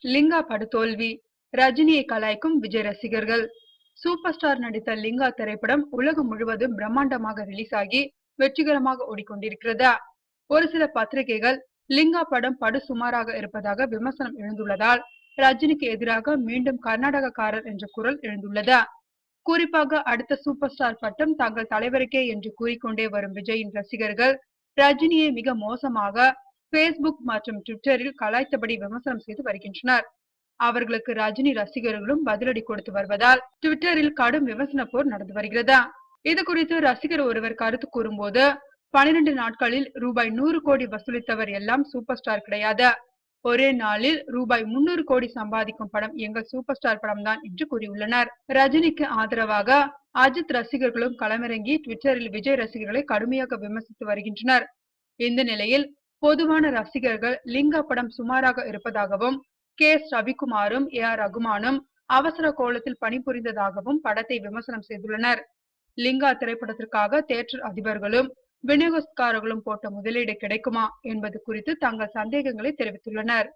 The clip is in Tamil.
லிங்கா படுதோல்வி, ரஜினியை கலாய்க்கும் விஜய் ரசிகர்கள். சூப்பர் ஸ்டார் நடித்த லிங்கா திரைப்படம் உலகம் முழுவதும் பிரம்மாண்டமாக ரிலீஸ் ஆகி வெற்றிகரமாக ஓடிக்கொண்டிருக்கிறது. ஒரு சில பத்திரிகைகள் லிங்கா படம் படு சுமாராக இருப்பதாக விமர்சனம் எழுந்துள்ளதால் ரஜினிக்கு எதிராக மீண்டும் கர்நாடகக்காரர் என்ற குரல் எழுந்துள்ளது. குறிப்பாக அடுத்த சூப்பர் ஸ்டார் பட்டம் தங்கள் தலைவருக்கே என்று கூறிக்கொண்டே வரும் விஜயின் ரசிகர்கள் ரஜினியை மிக மோசமாக பேஸ்புக் மற்றும் ட்விட்டரில் கலாய்த்தபடி விமர்சனம் செய்து வருகின்றனர். அவர்களுக்கு ரஜினி ரசிகர்களும் பதிலடி கொடுத்து வருவதால் ட்விட்டரில் கடும் விமர்சன போர் நடந்து வருகிறது. இது குறித்து ரசிகர் ஒருவர் கருத்து கூறும்போது, 12 நாட்களில் ரூபாய் 100 கோடி வசூலித்தவர் எல்லாம் சூப்பர் ஸ்டார் கிடையாது. ஒரே நாளில் ரூபாய் 300 கோடி சம்பாதிக்கும் படம் எங்கள் சூப்பர் ஸ்டார் படம் தான் என்று கூறியுள்ளனர். ரஜினிக்கு ஆதரவாக அஜித் ரசிகர்களும் களமிறங்கி ட்விட்டரில் விஜய் ரசிகர்களை கடுமையாக விமர்சித்து வருகின்றனர். இந்த நிலையில் பொதுவான ரசிகர்கள் லிங்கா படம் சுமாராக இருப்பதாகவும், கே.எஸ். ரவிக்குமாரும் ஏ.ஆர். ரகுமானும் அவசர கோலத்தில் பணிபுரிந்ததாகவும் படத்தை விமர்சனம் செய்துள்ளனர். லிங்கா திரைப்படத்திற்காக தியேட்டர் அதிபர்களும் விநியோகஸ்தர்களும் போட்ட முதலீடு கிடைக்குமா என்பது குறித்து தங்கள் சந்தேகங்களை தெரிவித்துள்ளனர்.